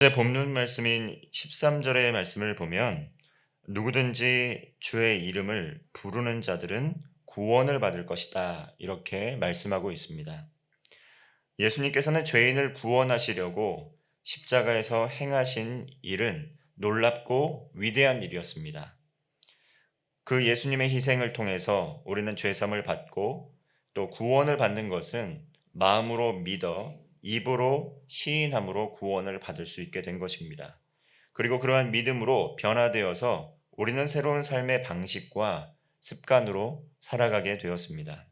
어제 본문 말씀인 13절의 말씀을 보면 누구든지 주의 이름을 부르는 자들은 구원을 받을 것이다. 이렇게 말씀하고 있습니다. 예수님께서는 죄인을 구원하시려고 십자가에서 행하신 일은 놀랍고 위대한 일이었습니다. 그 예수님의 희생을 통해서 우리는 죄사함을 받고 또 구원을 받는 것은 마음으로 믿어 입으로 시인함으로 구원을 받을 수 있게 된 것입니다. 그리고 그러한 믿음으로 변화되어서 우리는 새로운 삶의 방식과 습관으로 살아가게 되었습니다.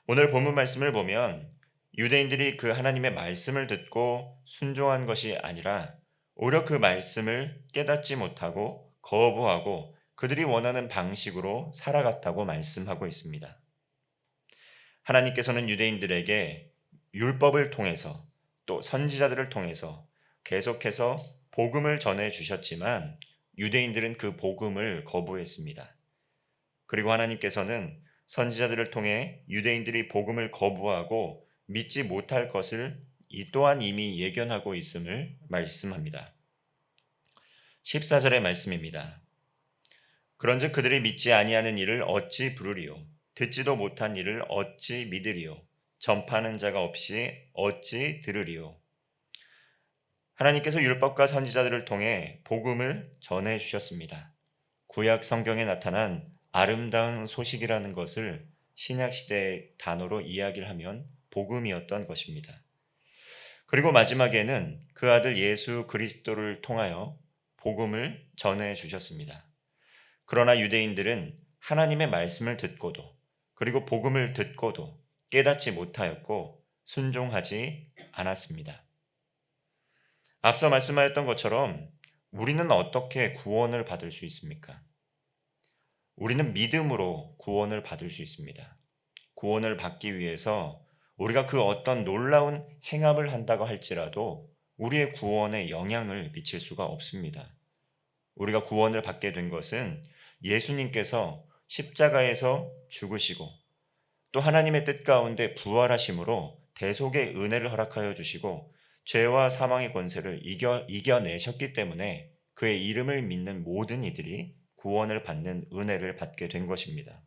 오늘 본문 말씀을 보면 유대인들이 그 하나님의 말씀을 듣고 순종한 것이 아니라 오히려 그 말씀을 깨닫지 못하고 거부하고 그들이 원하는 방식으로 살아갔다고 말씀하고 있습니다. 하나님께서는 유대인들에게 율법을 통해서 또 선지자들을 통해서 계속해서 복음을 전해 주셨지만 유대인들은 그 복음을 거부했습니다. 그리고 하나님께서는 선지자들을 통해 유대인들이 복음을 거부하고 믿지 못할 것을 이 또한 이미 예견하고 있음을 말씀합니다. 14절의 말씀입니다. 그런즉 그들이 믿지 아니하는 일을 어찌 부르리요? 듣지도 못한 일을 어찌 믿으리요? 전파하는 자가 없이 어찌 들으리요? 하나님께서 율법과 선지자들을 통해 복음을 전해 주셨습니다. 구약 성경에 나타난 아름다운 소식이라는 것을 신약 시대의 단어로 이야기를 하면 복음이었던 것입니다. 그리고 마지막에는 그 아들 예수 그리스도를 통하여 복음을 전해 주셨습니다. 그러나 유대인들은 하나님의 말씀을 듣고도 그리고 복음을 듣고도 깨닫지 못하였고 순종하지 않았습니다. 앞서 말씀하였던 것처럼 우리는 어떻게 구원을 받을 수 있습니까? 우리는 믿음으로 구원을 받을 수 있습니다. 구원을 받기 위해서 우리가 그 어떤 놀라운 행함을 한다고 할지라도 우리의 구원에 영향을 미칠 수가 없습니다. 우리가 구원을 받게 된 것은 예수님께서 십자가에서 죽으시고 또 하나님의 뜻 가운데 부활하심으로 대속의 은혜를 허락하여 주시고 죄와 사망의 권세를 이겨내셨기 때문에 그의 이름을 믿는 모든 이들이 구원을 받는 은혜를 받게 된 것입니다.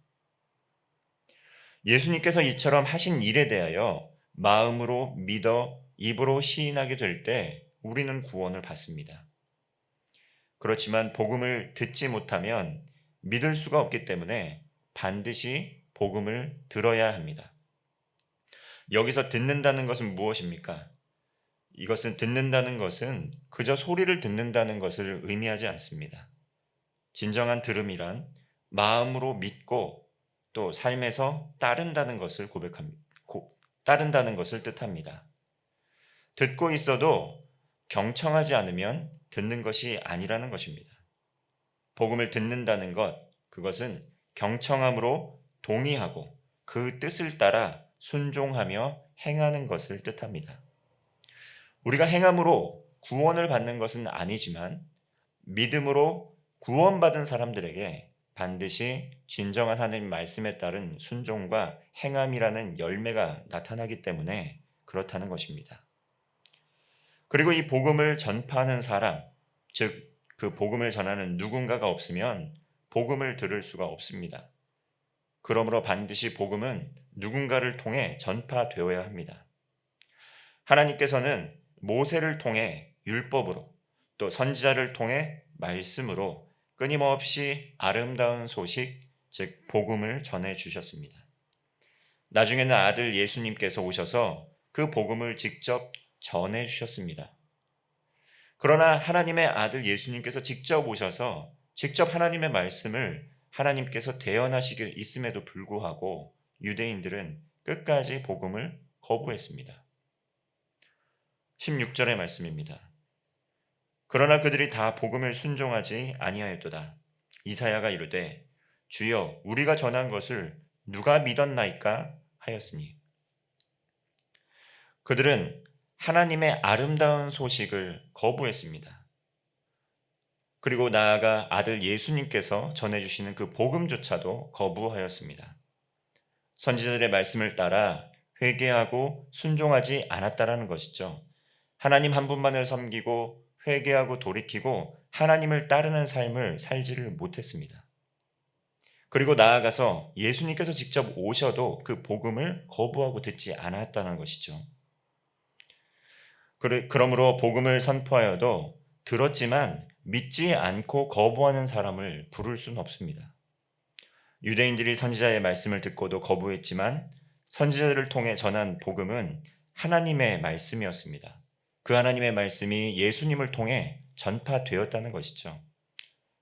예수님께서 이처럼 하신 일에 대하여 마음으로 믿어 입으로 시인하게 될 때 우리는 구원을 받습니다. 그렇지만 복음을 듣지 못하면 믿을 수가 없기 때문에 반드시 복음을 들어야 합니다. 여기서 듣는다는 것은 무엇입니까? 이것은 듣는다는 것은 그저 소리를 듣는다는 것을 의미하지 않습니다. 진정한 들음이란 마음으로 믿고 또 삶에서 따른다는 것을 따른다는 것을 뜻합니다. 듣고 있어도 경청하지 않으면 듣는 것이 아니라는 것입니다. 복음을 듣는다는 것, 그것은 경청함으로 동의하고 그 뜻을 따라 순종하며 행하는 것을 뜻합니다. 우리가 행함으로 구원을 받는 것은 아니지만 믿음으로 구원받은 사람들에게 반드시 진정한 하나님 말씀에 따른 순종과 행함이라는 열매가 나타나기 때문에 그렇다는 것입니다. 그리고 이 복음을 전파하는 사람, 즉 그 복음을 전하는 누군가가 없으면 복음을 들을 수가 없습니다. 그러므로 반드시 복음은 누군가를 통해 전파되어야 합니다. 하나님께서는 모세를 통해 율법으로 또 선지자를 통해 말씀으로 끊임없이 아름다운 소식, 즉 복음을 전해 주셨습니다. 나중에는 아들 예수님께서 오셔서 그 복음을 직접 전해 주셨습니다. 그러나 하나님의 아들 예수님께서 직접 오셔서 직접 하나님의 말씀을 하나님께서 대언하시길 있음에도 불구하고 유대인들은 끝까지 복음을 거부했습니다. 16절의 말씀입니다. 그러나 그들이 다 복음을 순종하지 아니하였도다. 이사야가 이르되 주여 우리가 전한 것을 누가 믿었나이까 하였으니 그들은 하나님의 아름다운 소식을 거부했습니다. 그리고 나아가 아들 예수님께서 전해주시는 그 복음조차도 거부하였습니다. 선지자들의 말씀을 따라 회개하고 순종하지 않았다라는 것이죠. 하나님 한 분만을 섬기고 회개하고 돌이키고 하나님을 따르는 삶을 살지를 못했습니다. 그리고 나아가서 예수님께서 직접 오셔도 그 복음을 거부하고 듣지 않았다는 것이죠. 그러므로 복음을 선포하여도 들었지만 믿지 않고 거부하는 사람을 부를 수는 없습니다. 유대인들이 선지자의 말씀을 듣고도 거부했지만 선지자들을 통해 전한 복음은 하나님의 말씀이었습니다. 그 하나님의 말씀이 예수님을 통해 전파되었다는 것이죠.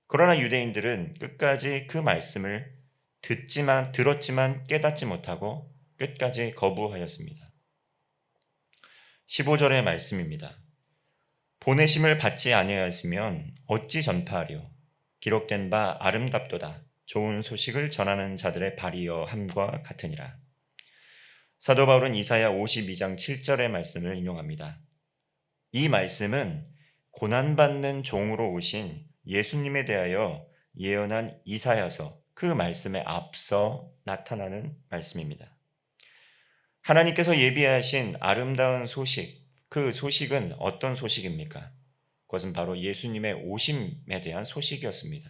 그러나 유대인들은 끝까지 그 말씀을 들었지만 깨닫지 못하고 끝까지 거부하였습니다. 15절의 말씀입니다. 보내심을 받지 아니하였으면 어찌 전파하려? 기록된 바 아름답도다. 좋은 소식을 전하는 자들의 발이여 함과 같으니라. 사도 바울은 이사야 52장 7절의 말씀을 인용합니다. 이 말씀은 고난받는 종으로 오신 예수님에 대하여 예언한 이사야서 그 말씀에 앞서 나타나는 말씀입니다. 하나님께서 예비하신 아름다운 소식, 그 소식은 어떤 소식입니까? 그것은 바로 예수님의 오심에 대한 소식이었습니다.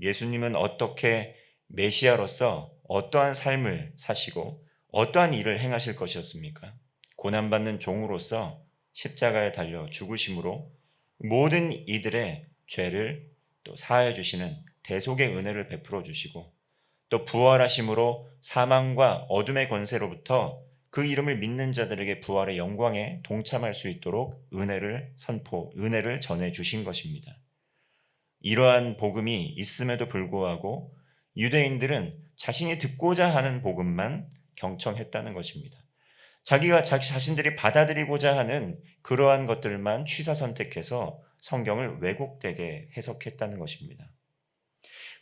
예수님은 어떻게 메시아로서 어떠한 삶을 사시고 어떠한 일을 행하실 것이었습니까? 고난받는 종으로서 십자가에 달려 죽으심으로 모든 이들의 죄를 또 사하여 주시는 대속의 은혜를 베풀어 주시고 또 부활하심으로 사망과 어둠의 권세로부터 그 이름을 믿는 자들에게 부활의 영광에 동참할 수 있도록 은혜를 전해 주신 것입니다. 이러한 복음이 있음에도 불구하고 유대인들은 자신이 듣고자 하는 복음만 경청했다는 것입니다. 자신들이 받아들이고자 하는 그러한 것들만 취사 선택해서 성경을 왜곡되게 해석했다는 것입니다.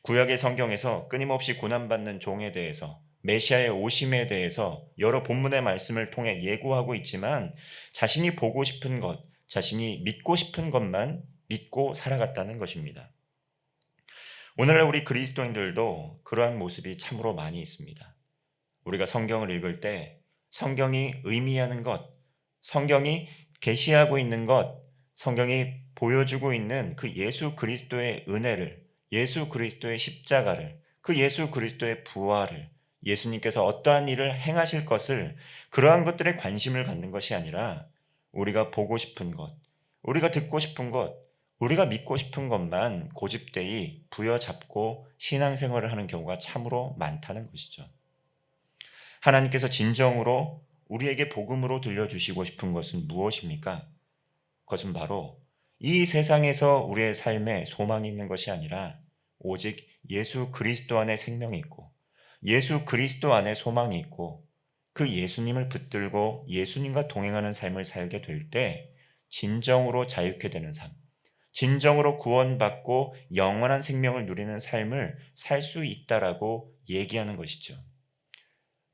구약의 성경에서 끊임없이 고난받는 종에 대해서 메시아의 오심에 대해서 여러 본문의 말씀을 통해 예고하고 있지만 자신이 보고 싶은 것, 자신이 믿고 싶은 것만 믿고 살아갔다는 것입니다. 오늘날 우리 그리스도인들도 그러한 모습이 참으로 많이 있습니다. 우리가 성경을 읽을 때 성경이 의미하는 것, 성경이 계시하고 있는 것, 성경이 보여주고 있는 그 예수 그리스도의 은혜를, 예수 그리스도의 십자가를, 그 예수 그리스도의 부활을, 예수님께서 어떠한 일을 행하실 것을, 그러한 것들에 관심을 갖는 것이 아니라 우리가 보고 싶은 것, 우리가 듣고 싶은 것, 우리가 믿고 싶은 것만 고집되이 부여잡고 신앙생활을 하는 경우가 참으로 많다는 것이죠. 하나님께서 진정으로 우리에게 복음으로 들려주시고 싶은 것은 무엇입니까? 그것은 바로 이 세상에서 우리의 삶에 소망이 있는 것이 아니라 오직 예수 그리스도 안에 생명이 있고 예수 그리스도 안에 소망이 있고 그 예수님을 붙들고 예수님과 동행하는 삶을 살게 될 때 진정으로 자유케 되는 삶, 진정으로 구원받고 영원한 생명을 누리는 삶을 살 수 있다라고 얘기하는 것이죠.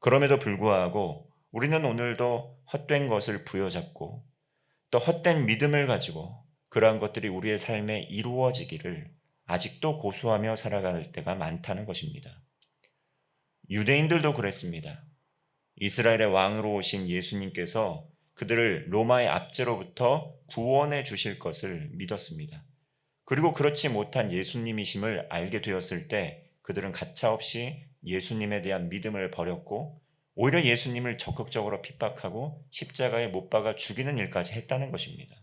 그럼에도 불구하고 우리는 오늘도 헛된 것을 부여잡고 또 헛된 믿음을 가지고 그러한 것들이 우리의 삶에 이루어지기를 아직도 고수하며 살아갈 때가 많다는 것입니다. 유대인들도 그랬습니다. 이스라엘의 왕으로 오신 예수님께서 그들을 로마의 압제로부터 구원해 주실 것을 믿었습니다. 그리고 그렇지 못한 예수님이심을 알게 되었을 때 그들은 가차없이 예수님에 대한 믿음을 버렸고 오히려 예수님을 적극적으로 핍박하고 십자가에 못 박아 죽이는 일까지 했다는 것입니다.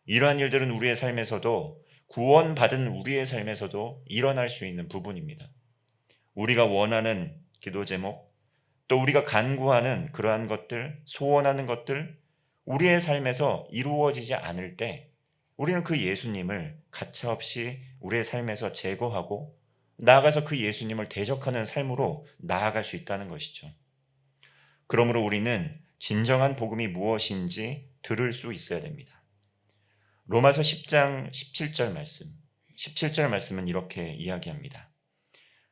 이러한 일들은 우리의 삶에서도 구원받은 우리의 삶에서도 일어날 수 있는 부분입니다. 우리가 원하는 기도 제목, 또 우리가 간구하는 그러한 것들, 소원하는 것들, 우리의 삶에서 이루어지지 않을 때 우리는 그 예수님을 가차없이 우리의 삶에서 제거하고 나아가서 그 예수님을 대적하는 삶으로 나아갈 수 있다는 것이죠. 그러므로 우리는 진정한 복음이 무엇인지 들을 수 있어야 됩니다. 로마서 10장 17절 말씀, 17절 말씀은 이렇게 이야기합니다.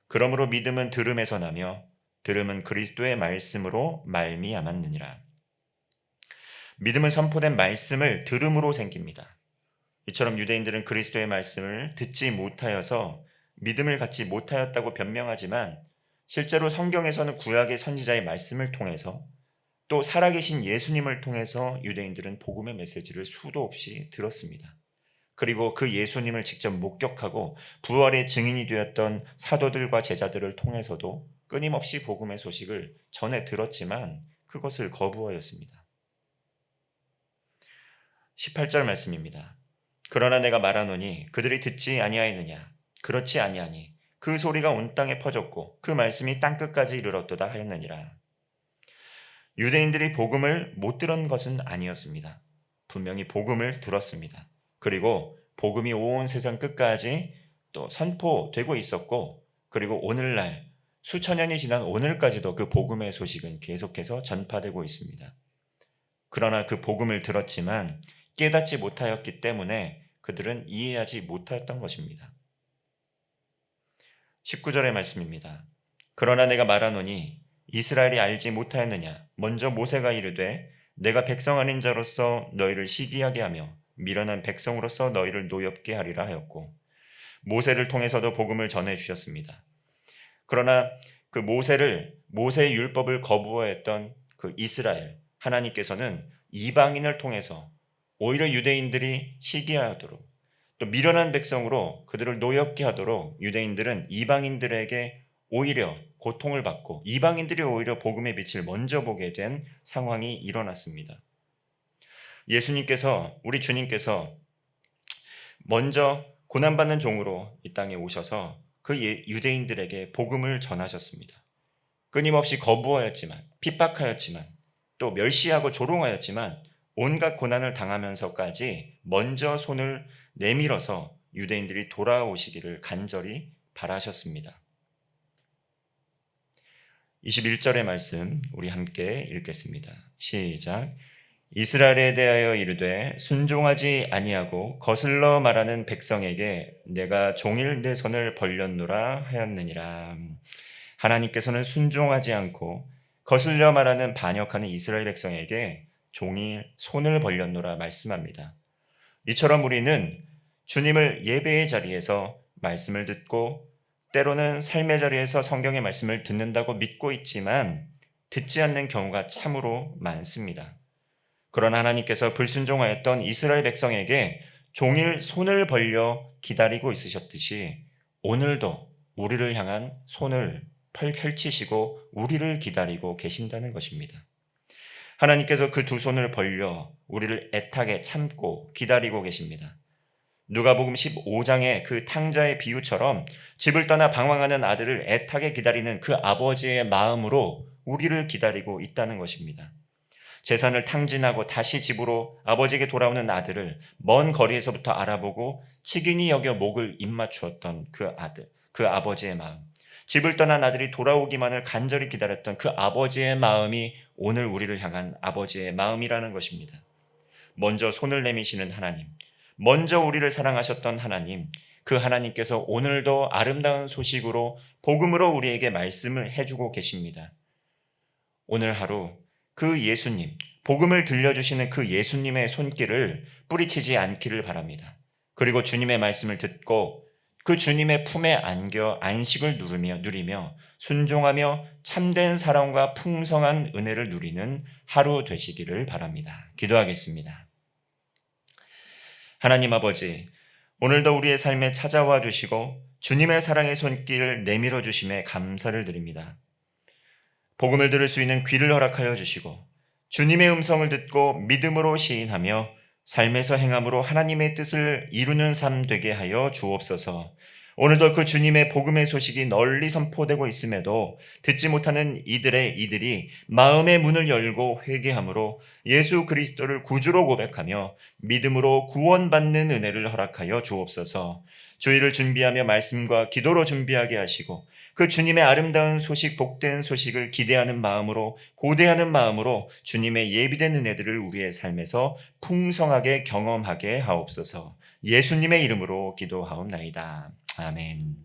그러므로 믿음은 들음에서 나며 들음은 그리스도의 말씀으로 말미암았느니라. 믿음은 선포된 말씀을 들음으로 생깁니다. 이처럼 유대인들은 그리스도의 말씀을 듣지 못하여서 믿음을 갖지 못하였다고 변명하지만 실제로 성경에서는 구약의 선지자의 말씀을 통해서 또 살아계신 예수님을 통해서 유대인들은 복음의 메시지를 수도 없이 들었습니다. 그리고 그 예수님을 직접 목격하고 부활의 증인이 되었던 사도들과 제자들을 통해서도 끊임없이 복음의 소식을 전해 들었지만 그것을 거부하였습니다. 18절 말씀입니다. 그러나 내가 말하노니 그들이 듣지 아니하였느냐? 그렇지 아니하니 그 소리가 온 땅에 퍼졌고 그 말씀이 땅끝까지 이르렀도다 하였느니라. 유대인들이 복음을 못 들은 것은 아니었습니다. 분명히 복음을 들었습니다. 그리고 복음이 온 세상 끝까지 또 선포되고 있었고, 그리고 오늘날 수천 년이 지난 오늘까지도 그 복음의 소식은 계속해서 전파되고 있습니다. 그러나 그 복음을 들었지만 깨닫지 못하였기 때문에 그들은 이해하지 못하였던 것입니다. 19절의 말씀입니다. 그러나 내가 말하노니 이스라엘이 알지 못하였느냐? 먼저 모세가 이르되 내가 백성 아닌 자로서 너희를 시기하게 하며 미련한 백성으로서 너희를 노엽게 하리라 하였고, 모세를 통해서도 복음을 전해 주셨습니다. 그러나 그 모세의 율법을 거부하였던 그 이스라엘, 하나님께서는 이방인을 통해서 오히려 유대인들이 시기하도록, 또 미련한 백성으로 그들을 노엽게 하도록 유대인들은 이방인들에게 오히려 고통을 받고 이방인들이 오히려 복음의 빛을 먼저 보게 된 상황이 일어났습니다. 우리 주님께서 먼저 고난받는 종으로 이 땅에 오셔서 그 유대인들에게 복음을 전하셨습니다. 끊임없이 거부하였지만, 핍박하였지만, 또 멸시하고 조롱하였지만 온갖 고난을 당하면서까지 먼저 손을 내밀어서 유대인들이 돌아오시기를 간절히 바라셨습니다. 21절의 말씀 우리 함께 읽겠습니다. 시작. 이스라엘에 대하여 이르되 순종하지 아니하고 거슬러 말하는 백성에게 내가 종일 내 손을 벌렸노라 하였느니라. 하나님께서는 순종하지 않고 거슬려 말하는 반역하는 이스라엘 백성에게 종일 손을 벌렸노라 말씀합니다. 이처럼 우리는 주님을 예배의 자리에서 말씀을 듣고 때로는 삶의 자리에서 성경의 말씀을 듣는다고 믿고 있지만 듣지 않는 경우가 참으로 많습니다. 그러나 하나님께서 불순종하였던 이스라엘 백성에게 종일 손을 벌려 기다리고 있으셨듯이 오늘도 우리를 향한 손을 펼치시고 우리를 기다리고 계신다는 것입니다. 하나님께서 그 두 손을 벌려 우리를 애타게 참고 기다리고 계십니다. 누가복음 15장의 그 탕자의 비유처럼 집을 떠나 방황하는 아들을 애타게 기다리는 그 아버지의 마음으로 우리를 기다리고 있다는 것입니다. 재산을 탕진하고 다시 집으로 아버지에게 돌아오는 아들을 먼 거리에서부터 알아보고 치근히 여겨 목을 입맞추었던 그 아버지의 마음, 집을 떠난 아들이 돌아오기만을 간절히 기다렸던 그 아버지의 마음이 오늘 우리를 향한 아버지의 마음이라는 것입니다. 먼저 손을 내미시는 하나님, 먼저 우리를 사랑하셨던 하나님, 그 하나님께서 오늘도 아름다운 소식으로 복음으로 우리에게 말씀을 해주고 계십니다. 오늘 하루 그 예수님, 복음을 들려주시는 그 예수님의 손길을 뿌리치지 않기를 바랍니다. 그리고 주님의 말씀을 듣고 그 주님의 품에 안겨 안식을 누리며 순종하며 참된 사랑과 풍성한 은혜를 누리는 하루 되시기를 바랍니다. 기도하겠습니다. 하나님 아버지, 오늘도 우리의 삶에 찾아와 주시고 주님의 사랑의 손길을 내밀어 주심에 감사를 드립니다. 복음을 들을 수 있는 귀를 허락하여 주시고 주님의 음성을 듣고 믿음으로 시인하며 삶에서 행함으로 하나님의 뜻을 이루는 삶 되게 하여 주옵소서. 오늘도 그 주님의 복음의 소식이 널리 선포되고 있음에도 듣지 못하는 이들이 마음의 문을 열고 회개함으로 예수 그리스도를 구주로 고백하며 믿음으로 구원받는 은혜를 허락하여 주옵소서. 주일을 준비하며 말씀과 기도로 준비하게 하시고 그 주님의 아름다운 소식, 복된 소식을 기대하는 마음으로, 고대하는 마음으로 주님의 예비된 은혜들을 우리의 삶에서 풍성하게 경험하게 하옵소서. 예수님의 이름으로 기도하옵나이다. 아멘.